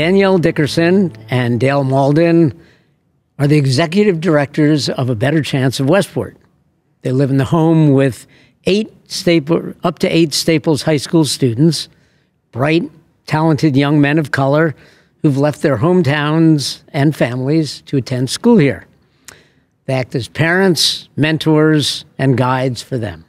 Daniele Dickerson and Dale Mauldin are the executive directors of A Better Chance of Westport. They live in the home with up to eight Staples High School students, bright, talented young men of color who've left their hometowns and families to attend school here. They act as parents, mentors, and guides for them.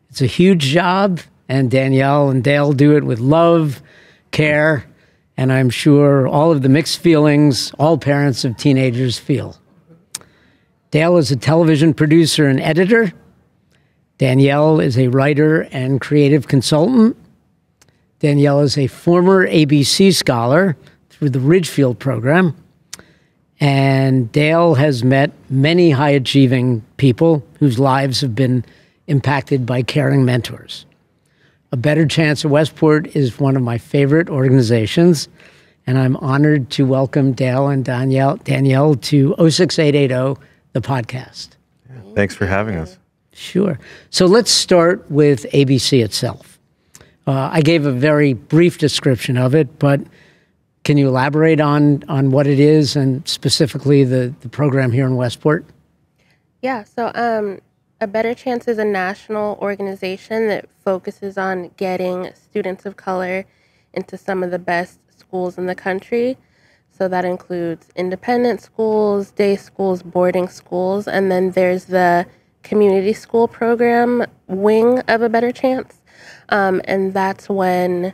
It's a huge job, and Danielle and Dale do it with love, care, and I'm sure all of the mixed feelings all parents of teenagers feel. Dale is a television producer and editor. Danielle is a writer and creative consultant. Danielle is a former ABC scholar through the Ridgefield program. And Dale has met many high-achieving people whose lives have been impacted by caring mentors. A Better Chance of Westport is one of my favorite organizations, and I'm honored to welcome Dale and Danielle to 06880, the podcast. Yeah, thanks for having us. Sure. So let's start with ABC itself. I gave a very brief description of it, but can you elaborate on what it is and specifically the program here in Westport? Yeah, so A Better Chance is a national organization that focuses on getting students of color into some of the best schools in the country. So that includes independent schools, day schools, boarding schools, and then there's the community school program wing of A Better Chance. And that's when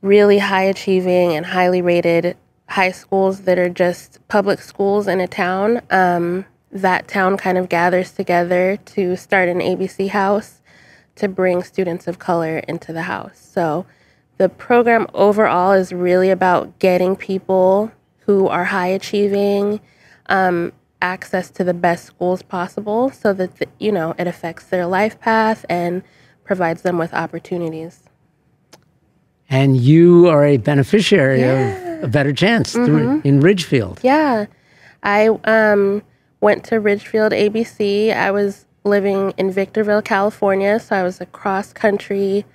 really high achieving and highly rated high schools that are just public schools in a town, that town kind of gathers together to start an ABC house to bring students of color into the house. So the program overall is really about getting people who are high achieving access to the best schools possible so that, it affects their life path and provides them with opportunities. And you are a beneficiary of A Better Chance in Ridgefield. Yeah. I went to Ridgefield ABC. I was living in Victorville, California, so I was a cross-country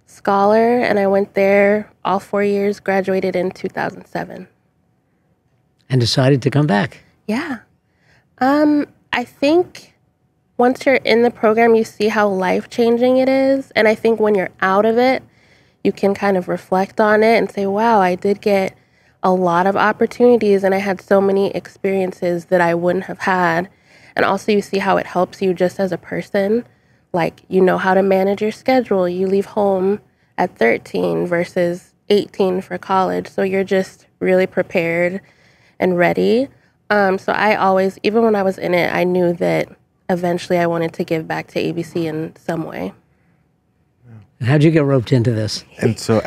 scholar, and I went there all 4 years, graduated in 2007. And decided to come back. Yeah. I think once you're in the program, you see how life-changing it is, and I think when you're out of it, you can kind of reflect on it and say, wow, I did get a lot of opportunities and I had so many experiences that I wouldn't have had. And also you see how it helps you just as a person. Like, you know how to manage your schedule. You leave home at 13 versus 18 for college. So you're just really prepared and ready. So I always, even when I was in it, I knew that eventually I wanted to give back to ABC in some way. And how'd you get roped into this? And so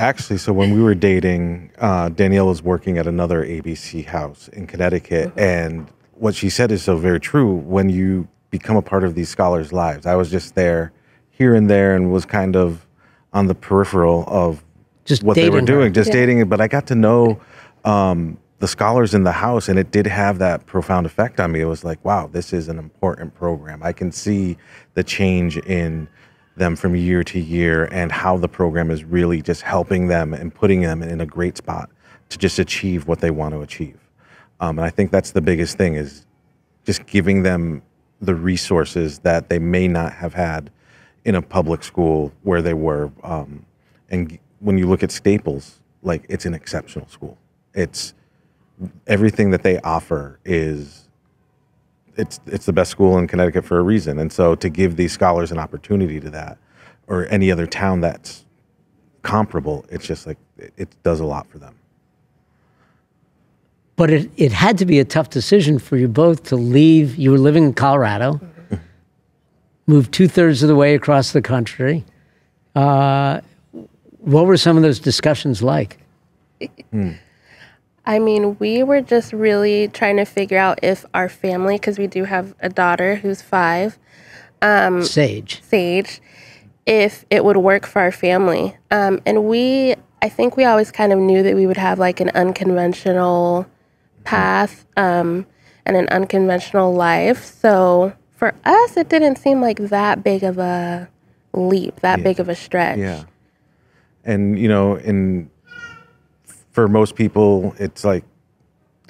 when we were dating, Danielle was working at another ABC house in Connecticut. And what she said is so very true. When you become a part of these scholars' lives, I was just there here and there and was kind of on the peripheral of just what they were doing, dating. But I got to know the scholars in the house, and it did have that profound effect on me. It was like, wow, this is an important program. I can see the change in them from year to year and how the program is really just helping them and putting them in a great spot to just achieve what they want to achieve. And I think that's the biggest thing, is just giving them the resources that they may not have had in a public school where they were. And when you look at Staples, like, it's an exceptional school. It's everything that they offer is, it's the best school in Connecticut for a reason. And so to give these scholars an opportunity to that, or any other town that's comparable, it's just like, it does a lot for them. But it had to be a tough decision for you both to leave. You were living in Colorado, moved 2/3 of the way across the country. What were some of those discussions like? I mean, we were just really trying to figure out if our family, because we do have a daughter who's 5, Sage, if it would work for our family. And I think we always kind of knew that we would have like an unconventional path and an unconventional life. So for us, it didn't seem like that big of a leap, big of a stretch. Yeah. And, for most people, it's like,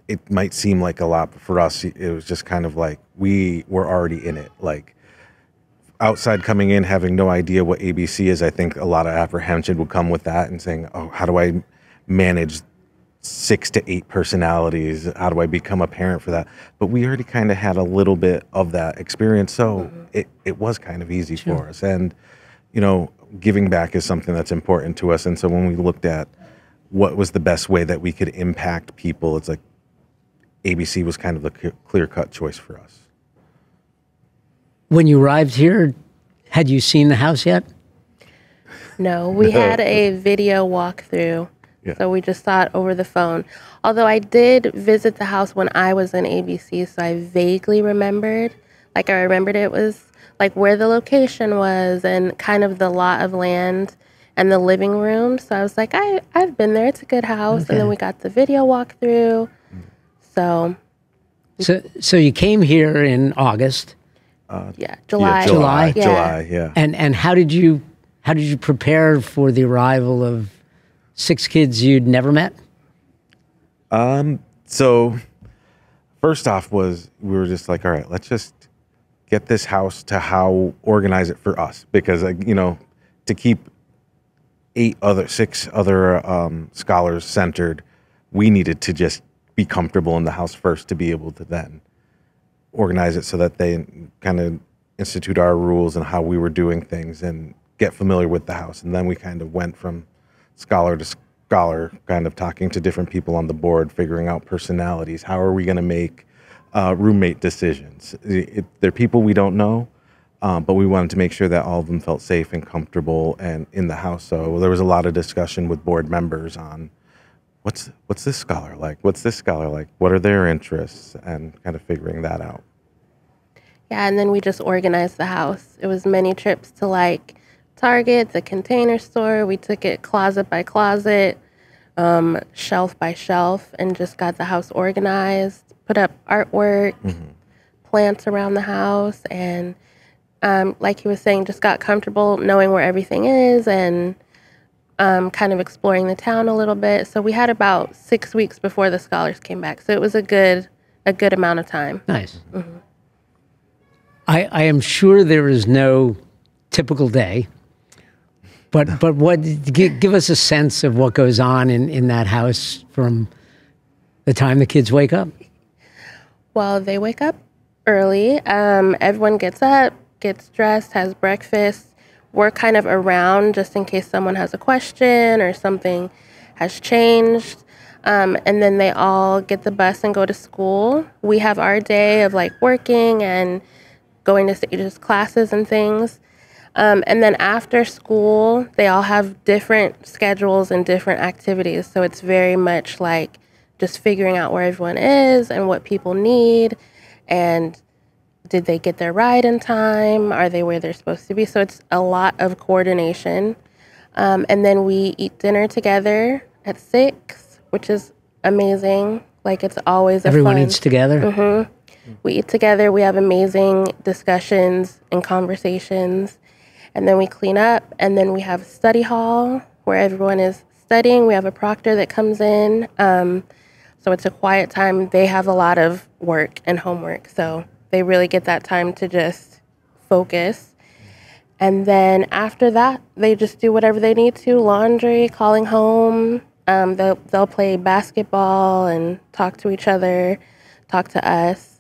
it might seem like a lot, but for us, it was just kind of like we were already in it. Like outside coming in, having no idea what ABC is, I think a lot of apprehension would come with that and saying, oh, how do I manage 6 to 8 personalities? How do I become a parent for that? But we already kind of had a little bit of that experience. So it was kind of easy for us. And, you know, giving back is something that's important to us. And so when we looked at what was the best way that we could impact people, it's like ABC was kind of the clear-cut choice for us. When you arrived here, had you seen the house yet? No, we had a video walkthrough. Yeah. So we just saw it over the phone. Although I did visit the house when I was in ABC, so I vaguely remembered. Like I remembered it was like where the location was and kind of the lot of land and the living room. So I was like, I've been there. It's a good house. Okay. And then we got the video walkthrough. So you came here in August. July. July, yeah. And how did you prepare for the arrival of 6 kids you'd never met? So first off we were just like, all right, let's just get this house to organize it for us, because you know, to keep 6 other scholars centered, we needed to just be comfortable in the house first to be able to then organize it so that they kind of institute our rules and how we were doing things and get familiar with the house. And then we kind of went from scholar to scholar, kind of talking to different people on the board, figuring out personalities. How are we going to make roommate decisions? They're people we don't know, but we wanted to make sure that all of them felt safe and comfortable and in the house. So there was a lot of discussion with board members on what's this scholar like? What's this scholar like? What are their interests? And kind of figuring that out. Yeah, and then we just organized the house. It was many trips to like Target, the Container Store. We took it closet by closet, shelf by shelf, and just got the house organized, put up artwork, plants around the house, and like he was saying, just got comfortable knowing where everything is and kind of exploring the town a little bit. So we had about 6 weeks before the scholars came back. So it was a good amount of time. Nice. I am sure there is no typical day, but give us a sense of what goes on in that house from the time the kids wake up. Well, they wake up early. Everyone gets up, gets dressed, has breakfast. We're kind of around just in case someone has a question or something has changed. And then they all get the bus and go to school. We have our day of like working and going to Sage's classes and things. And then after school, they all have different schedules and different activities. So it's very much like just figuring out where everyone is and what people need. And did they get their ride in time? Are they where they're supposed to be? So it's a lot of coordination. And then we eat dinner together at 6, which is amazing. Like it's always Everyone fun. eats together? We eat together. We have amazing discussions and conversations. And then we clean up. And then we have a study hall where everyone is studying. We have a proctor that comes in. So it's a quiet time. They have a lot of work and homework. So they really get that time to just focus. And then after that, they just do whatever they need to. Laundry, calling home. They'll play basketball and talk to each other, talk to us.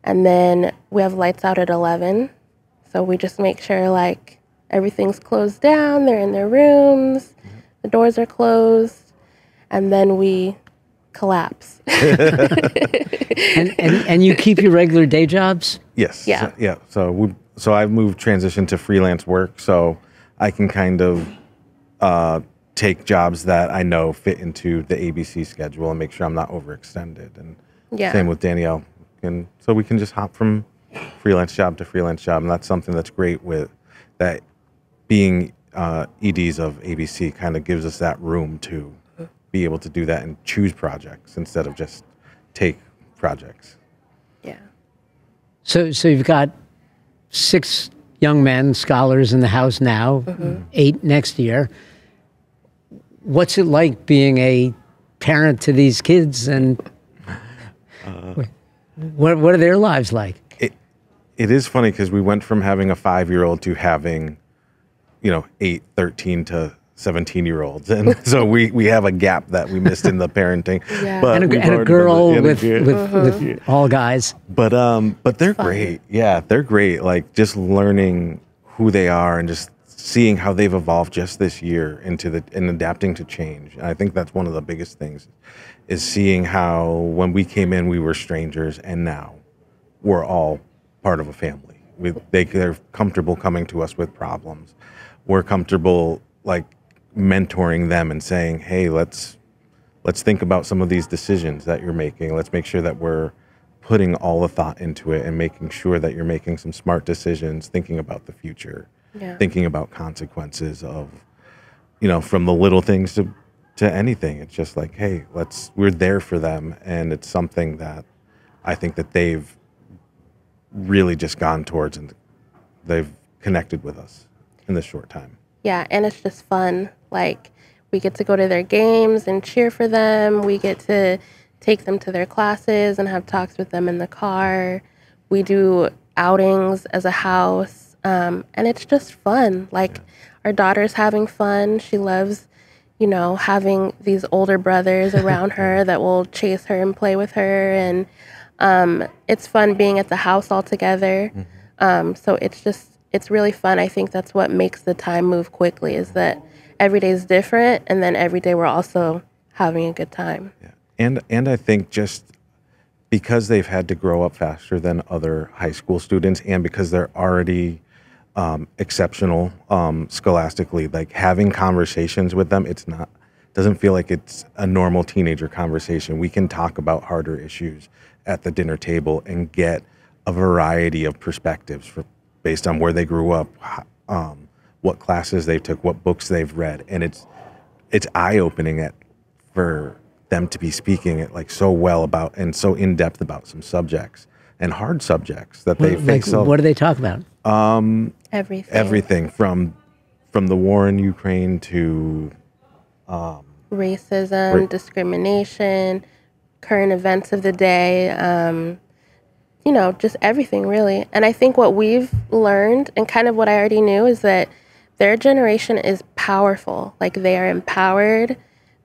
And then we have lights out at 11. So we just make sure like everything's closed down. They're in their rooms. The doors are closed. And then we collapse. and you keep your regular day jobs? Yes. Yeah. So I've transitioned to freelance work, so I can kind of take jobs that I know fit into the ABC schedule and make sure I'm not overextended. And same with Danielle. And so we can just hop from freelance job to freelance job. And that's something that's great with that being EDs of ABC kind of gives us that room to be able to do that and choose projects instead of just take projects. Yeah. So you've got 6 young men, scholars in the house now, 8 next year. What's it like being a parent to these kids, and what are their lives like? It is funny because we went from having a 5-year-old to having, 8, 13 to 17-year-olds, and so we have a gap that we missed in the parenting. Yeah. But And a girl with all guys. But they're great. Yeah, they're great. Like just learning who they are and just seeing how they've evolved just this year and adapting to change. And I think that's one of the biggest things, is seeing how when we came in we were strangers, and now we're all part of a family. They're comfortable coming to us with problems. We're comfortable like mentoring them and saying, hey, let's think about some of these decisions that you're making. Let's make sure that we're putting all the thought into it and making sure that you're making some smart decisions, thinking about the future, thinking about consequences of, from the little things to anything. It's just like, hey, we're there for them. And it's something that I think that they've really just gone towards, and they've connected with us in this short time. Yeah, and it's just fun. Like, we get to go to their games and cheer for them. We get to take them to their classes and have talks with them in the car. We do outings as a house, and it's just fun. Like, our daughter's having fun. She loves, having these older brothers around her that will chase her and play with her. And it's fun being at the house all together. So it's really fun. I think that's what makes the time move quickly, is that every day is different, and then every day we're also having a good time. Yeah. And I think just because they've had to grow up faster than other high school students, and because they're already exceptional scholastically, like having conversations with them, doesn't feel like it's a normal teenager conversation. We can talk about harder issues at the dinner table and get a variety of perspectives based on where they grew up, what classes they took, what books they've read, and it's eye-opening for them to be speaking it like so well about and so in depth about some subjects and hard subjects that they face. What do they talk about? Everything from the war in Ukraine to racism, discrimination, current events of the day. Just everything really. And I think what we've learned, and kind of what I already knew, is that their generation is powerful. Like, they are empowered,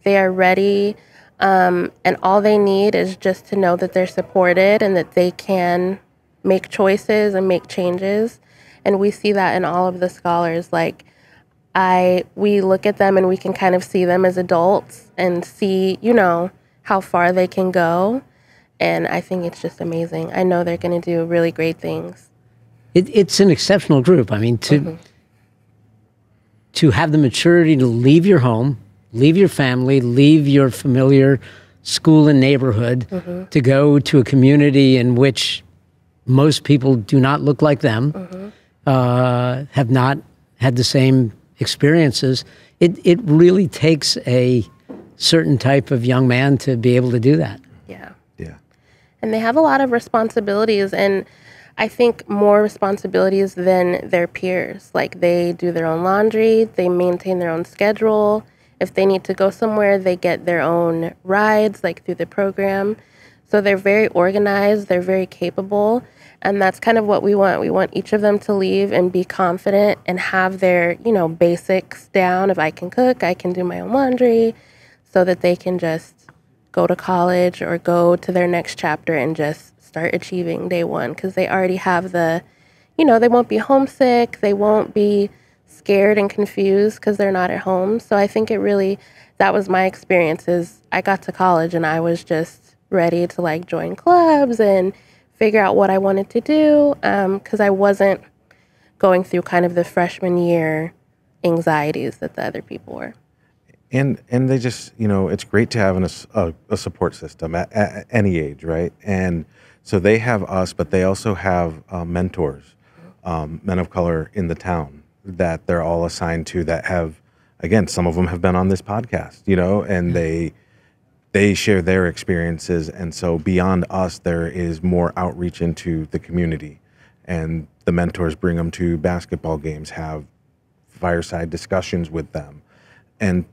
they are ready, and all they need is just to know that they're supported and that they can make choices and make changes. And we see that in all of the scholars. Like, we look at them and we can kind of see them as adults and see, how far they can go. And I think it's just amazing. I know they're going to do really great things. It's an exceptional group. I mean, to have the maturity to leave your home, leave your family, leave your familiar school and neighborhood, to go to a community in which most people do not look like them, have not had the same experiences. It really takes a certain type of young man to be able to do that. Yeah. Yeah. And they have a lot of responsibilities, and I think more responsibilities than their peers. Like, they do their own laundry, they maintain their own schedule. If they need to go somewhere, they get their own rides, like through the program. So they're very organized, they're very capable, and that's kind of what we want. We want each of them to leave and be confident and have their, basics down. If I can cook, I can do my own laundry, so that they can just go to college or go to their next chapter and just start achieving day one, because they already have they won't be homesick, they won't be scared and confused because they're not at home. So I think that was my experience. Is I got to college and I was just ready to join clubs and figure out what I wanted to do, because I wasn't going through kind of the freshman year anxieties that the other people were. And they just, it's great to have a support system at any age, right? And so they have us, but they also have mentors, men of color in the town that they're all assigned to, that have, again, some of them have been on this podcast, and they share their experiences. And so beyond us, there is more outreach into the community, and the mentors bring them to basketball games, have fireside discussions with them. And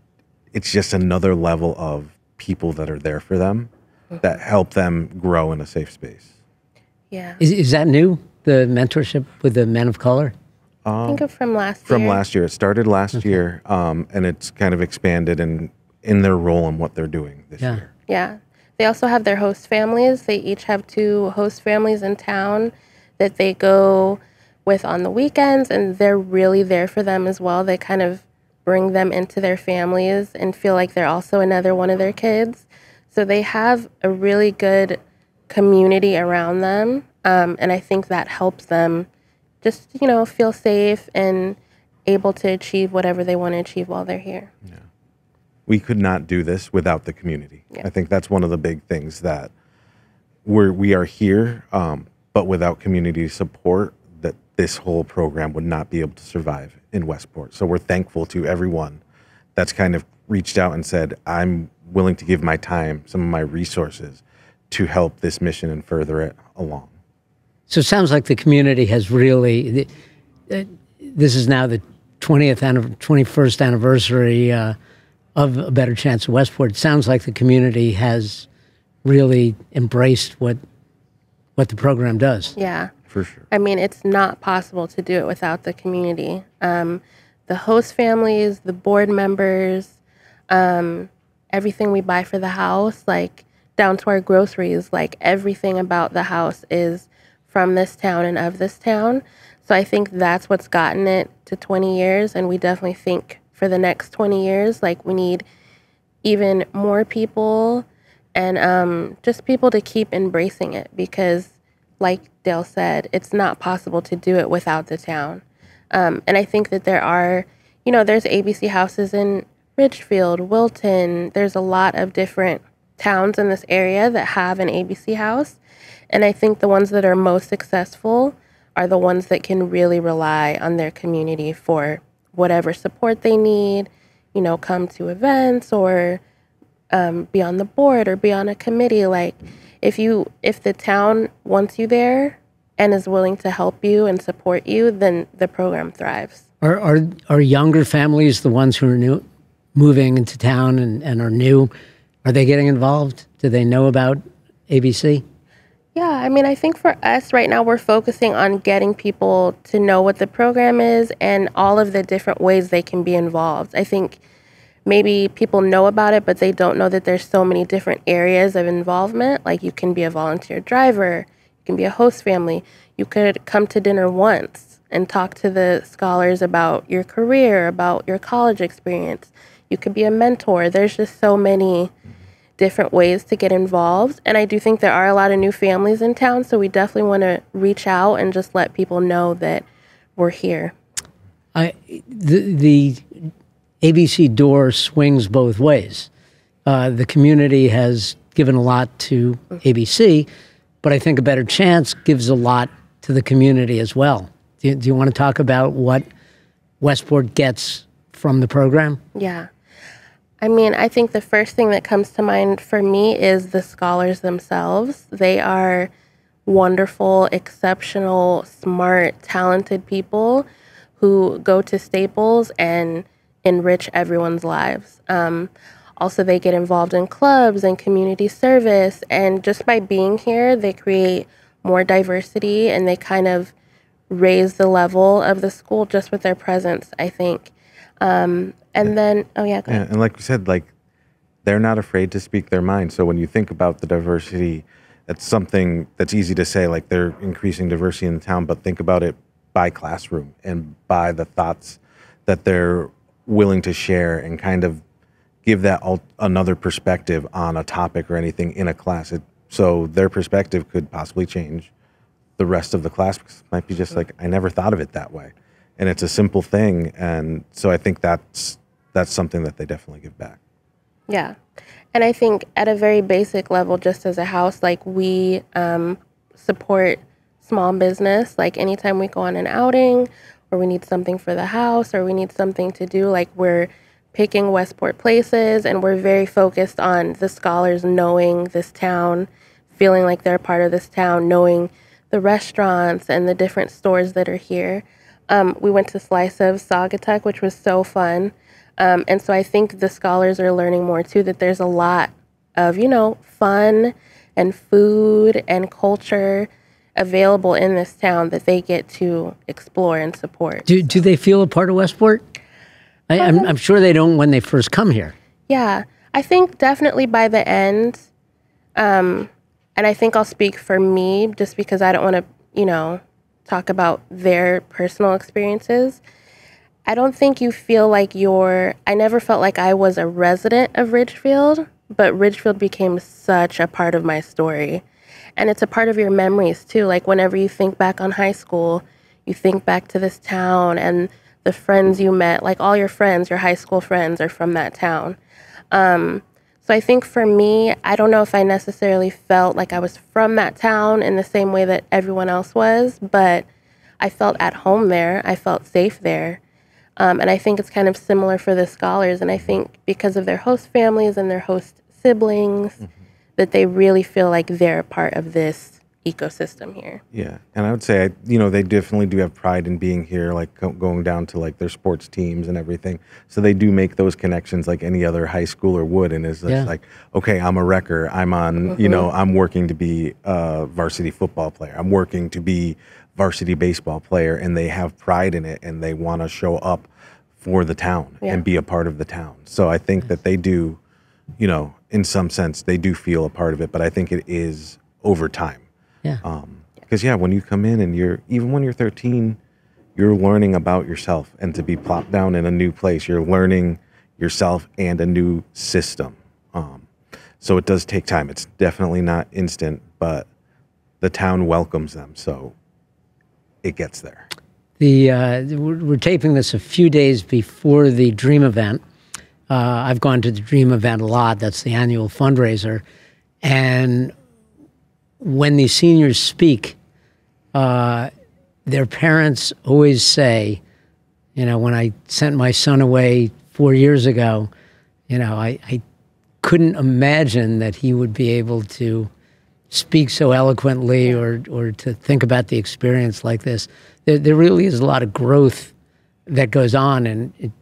it's just another level of people that are there for them, that help them grow in a safe space. Yeah. Is that new, the mentorship with the men of color? I think of from last year. From last year. It started last year, and it's kind of expanded in their role and what they're doing this year. Yeah. They also have their host families. They each have 2 host families in town that they go with on the weekends, and they're really there for them as well. They kind of bring them into their families and feel like they're also another one of their kids. So they have a really good community around them, and I think that helps them just, feel safe and able to achieve whatever they want to achieve while they're here. Yeah. We could not do this without the community. Yeah. I think that's one of the big things that we are here, but without community support, that this whole program would not be able to survive in Westport. So we're thankful to everyone that's kind of reached out and said, I'm willing to give my time, some of my resources to help this mission and further it along. So it sounds like the community has really, this is now the 21st anniversary of A Better Chance of Westport. It sounds like the community has really embraced what the program does. Yeah. For sure. I mean, it's not possible to do it without the community. The host families, the board members, everything we buy for the house, like down to our groceries, like everything about the house is from this town and of this town. So I think that's what's gotten it to 20 years. And we definitely think for the next 20 years, like we need even more people and just people to keep embracing it, because like Dale said, it's not possible to do it without the town. And I think that there are, there's ABC houses in Ridgefield, Wilton. There's a lot of different towns in this area that have an ABC house. And I think the ones that are most successful are the ones that can really rely on their community for whatever support they need, come to events or be on the board or be on a committee. Like if the town wants you there and is willing to help you and support you, then the program thrives. Are younger families the ones who are moving into town and are new? Are they getting involved? Do they know about ABC? Yeah, I mean, I think for us right now, we're focusing on getting people to know what the program is and all of the different ways they can be involved. I think maybe people know about it, but they don't know that there's so many different areas of involvement. Like you can be a volunteer driver, you can be a host family, you could come to dinner once and talk to the scholars about your career, about your college experience. You could be a mentor. There's just so many different ways to get involved. And I do think there are a lot of new families in town, so we definitely want to reach out and just let people know that we're here. The ABC door swings both ways. The community has given a lot to ABC, but I think A Better Chance gives a lot to the community as well. Do you want to talk about what Westport gets from the program? Yeah. I mean, I think the first thing that comes to mind for me is the scholars themselves. They are wonderful, exceptional, smart, talented people who go to Staples and enrich everyone's lives. Also, they get involved in clubs and community service, and just by being here, they create more diversity and they kind of raise the level of the school just with their presence, I think. And then, go ahead. Yeah, and like we said, like they're not afraid to speak their mind. So when you think about the diversity, that's something that's easy to say, like they're increasing diversity in the town, but think about it by classroom and by the thoughts that they're willing to share and kind of give that another perspective on a topic or anything in a class. So their perspective could possibly change the rest of the class, because it might be just like, I never thought of it that way. And it's a simple thing. And so I think that's something that they definitely give back. Yeah. And I think at a very basic level, just as a house, like we support small business. Like anytime we go on an outing or we need something for the house or we need something to do, like we're picking Westport places and we're very focused on the scholars knowing this town, feeling like they're part of this town, knowing the restaurants and the different stores that are here. We went to Slice of Saugatuck, which was so fun. And so I think the scholars are learning more too, that there's a lot of, fun and food and culture available in this town that they get to explore and support. Do they feel a part of Westport? I'm sure they don't when they first come here. Yeah, I think definitely by the end, and I think I'll speak for me just because I don't want to, talk about their personal experiences. I don't think you feel like I never felt like I was a resident of Ridgefield, but Ridgefield became such a part of my story. And it's a part of your memories too. Like whenever you think back on high school, you think back to this town and the friends you met, like all your friends, your high school friends are from that town. So I think for me, I don't know if I necessarily felt like I was from that town in the same way that everyone else was, but I felt at home there. I felt safe there. And I think it's kind of similar for the scholars. And I think because of their host families and their host siblings, that they really feel like they're a part of this ecosystem here. Yeah. And I would say, they definitely do have pride in being here, like going down to like their sports teams and everything. So they do make those connections like any other high schooler would. And it's just like, okay, I'm a wrecker. I'm on, I'm working to be a varsity football player. I'm working to be varsity baseball player. And they have pride in it and they want to show up for the town and be a part of the town. So I think that they do, in some sense, they do feel a part of it. But I think it is over time. Yeah. Because when you come in and even when you're 13, you're learning about yourself, and to be plopped down in a new place, you're learning yourself and a new system. So it does take time. It's definitely not instant, but the town welcomes them, so it gets there. We're taping this a few days before the Dream event. I've gone to the Dream event a lot. That's the annual fundraiser, and when these seniors speak, their parents always say, when I sent my son away 4 years ago, I couldn't imagine that he would be able to speak so eloquently or to think about the experience like this. There really is a lot of growth that goes on, and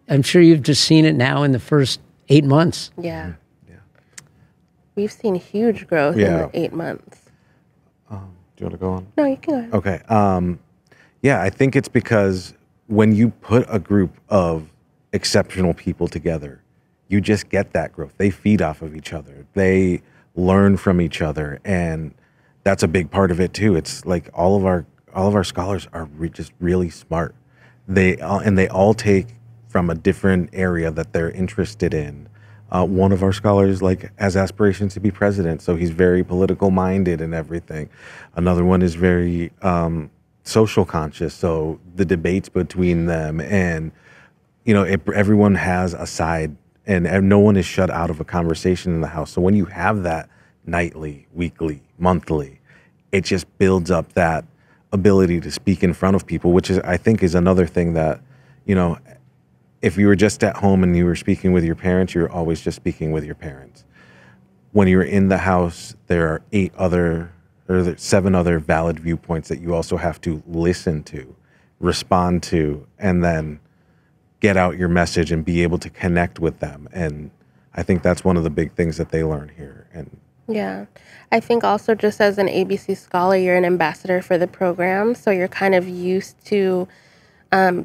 I'm sure you've just seen it now in the first 8 months. Yeah. We've seen huge growth in the 8 months. Do you want to go on? No, you can go ahead. Okay. I think it's because when you put a group of exceptional people together, you just get that growth. They feed off of each other. They learn from each other, and that's a big part of it too. It's like all of our scholars are just really smart. They all take from a different area that they're interested in. One of our scholars has aspirations to be president, so he's very political minded and everything. Another one is very social conscious, so the debates between them and everyone has a side, and no one is shut out of a conversation in the house. So when you have that nightly, weekly, monthly, it just builds up that ability to speak in front of people, which I think is another thing that if you were just at home and you were speaking with your parents, you're always just speaking with your parents. When you're in the house, there are 7 other valid viewpoints that you also have to listen to, respond to, and then get out your message and be able to connect with them. And I think that's one of the big things that they learn here. And yeah, I think also just as an ABC scholar, you're an ambassador for the program, so you're kind of used to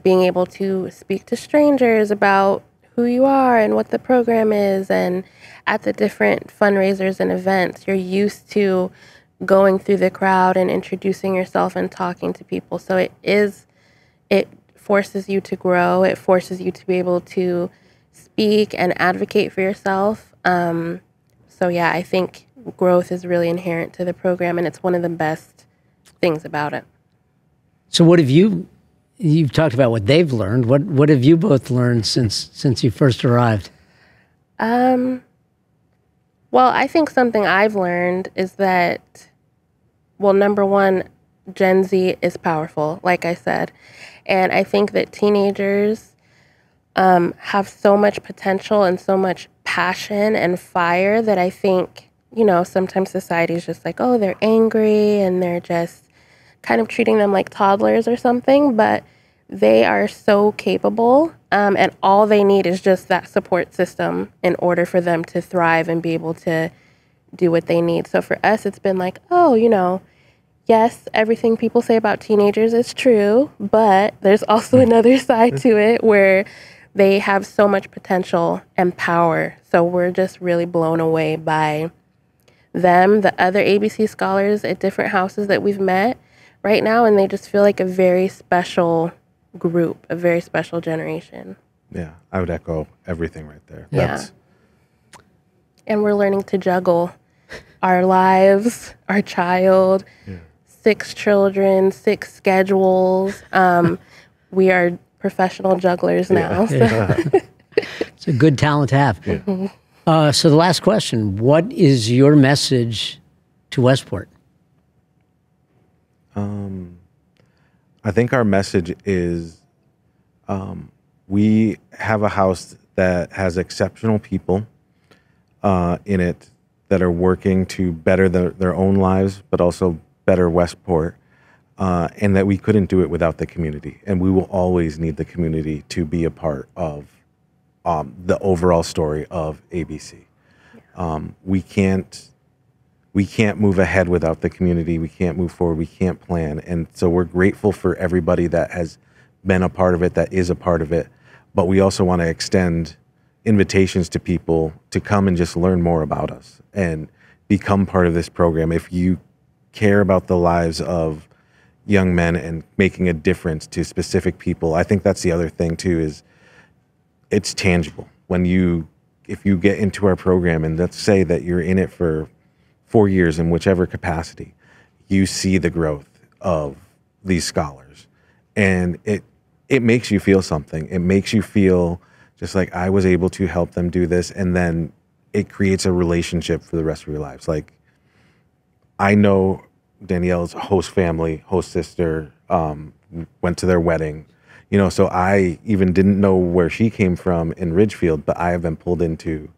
being able to speak to strangers about who you are and what the program is, and at the different fundraisers and events, you're used to going through the crowd and introducing yourself and talking to people. So it forces you to grow. It forces you to be able to speak and advocate for yourself. So yeah, I think growth is really inherent to the program, and it's one of the best things about it. So what have you've talked about what they've learned. What have you both learned since you first arrived? Well, I think something I've learned is that, number one, Gen Z is powerful, like I said. And I think that teenagers have so much potential and so much passion and fire that I think, sometimes society is just like, oh, they're angry and they're just kind of treating them like toddlers or something, but they are so capable. And all they need is just that support system in order for them to thrive and be able to do what they need. So for us, it's been like, oh, yes, everything people say about teenagers is true, but there's also another side to it where they have so much potential and power. So we're just really blown away by them, the other ABC scholars at different houses that we've met right now, and they just feel like a very special group, a very special generation. Yeah, I would echo everything right there. Yeah. And we're learning to juggle our lives, our child, 6 children, 6 schedules. We are professional jugglers now. So. It's a good talent to have. Yeah. So the last question, what is your message to Westport? I think our message is we have a house that has exceptional people in it that are working to better their own lives, but also better Westport, and that we couldn't do it without the community. And we will always need the community to be a part of the overall story of ABC. We can't move ahead without the community. We can't move forward. We can't plan. And so we're grateful for everybody that has been a part of it, that is a part of it. But we also want to extend invitations to people to come and just learn more about us and become part of this program. If you care about the lives of young men and making a difference to specific people, I think that's the other thing too, is it's tangible. If you get into our program and let's say that you're in it for 4 years in whichever capacity, you see the growth of these scholars. And it makes you feel something. It makes you feel just like I was able to help them do this. And then it creates a relationship for the rest of your lives. Like I know Danielle's host family, host sister, went to their wedding, so I even didn't know where she came from in Ridgefield, but I have been pulled into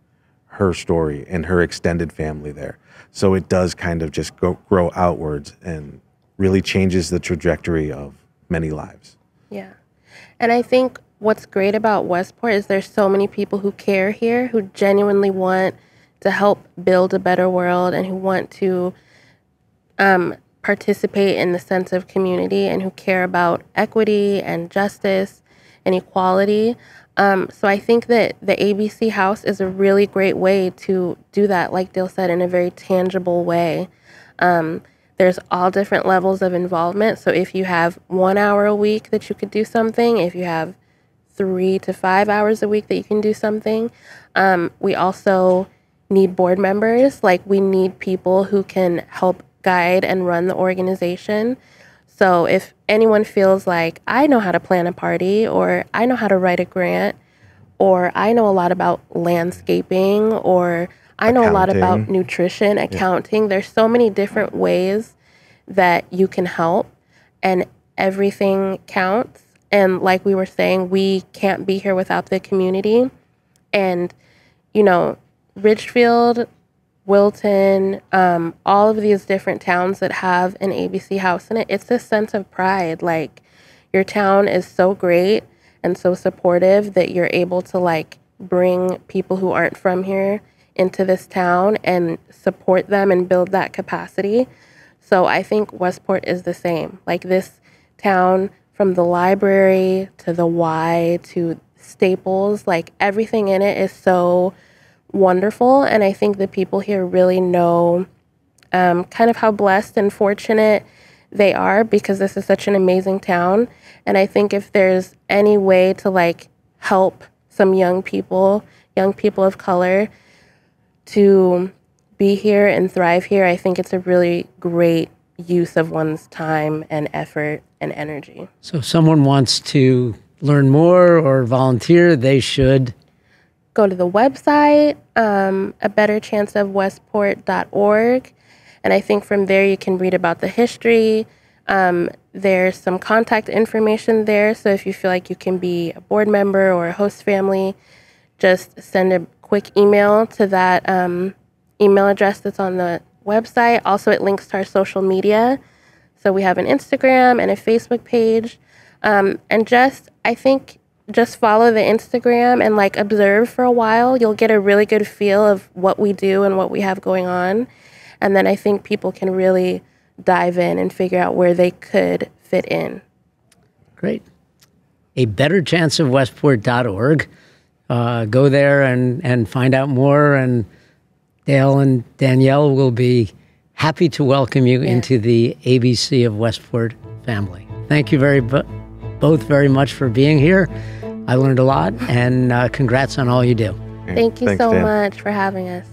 her story and her extended family there. So it does kind of just grow outwards and really changes the trajectory of many lives. Yeah. And I think what's great about Westport is there's so many people who care here, who genuinely want to help build a better world and who want to participate in the sense of community and who care about equity and justice and equality. So I think that the ABC House is a really great way to do that, like Dale said, in a very tangible way. There's all different levels of involvement. So if you have 1 hour a week that you could do something, if you have 3 to 5 hours a week that you can do something, we also need board members. Like we need people who can help guide and run the organization. So if anyone feels like I know how to plan a party, or I know how to write a grant, or I know a lot about landscaping, or I know a lot about nutrition, accounting, there's so many different ways that you can help, and everything counts. And like we were saying, we can't be here without the community. And, Ridgefield, Wilton, all of these different towns that have an ABC House in it, it's this sense of pride. Like your town is so great and so supportive that you're able to bring people who aren't from here into this town and support them and build that capacity. So I think Westport is the same. Like this town, from the library to the Y to Staples, like everything in it is so wonderful. And I think the people here really know kind of how blessed and fortunate they are, because this is such an amazing town. And I think if there's any way to help some young people of color to be here and thrive here, I think it's a really great use of one's time and effort and energy. So if someone wants to learn more or volunteer, they should go to the website, abetterchanceofwestport.org. And I think from there you can read about the history. There's some contact information there. So if you feel like you can be a board member or a host family, just send a quick email to that email address that's on the website. Also, it links to our social media. So we have an Instagram and a Facebook page. And just, I think just follow the Instagram and like observe for a while. You'll get a really good feel of what we do and what we have going on. And then I think people can really dive in and figure out where they could fit in. Great. A betterchanceofwestport.org. Go there and find out more. And Dale and Danielle will be happy to welcome you into the ABC of Westport family. Thank you both very much for being here. I learned a lot, and congrats on all you do. Thank you Thanks, so Dan. much for having us.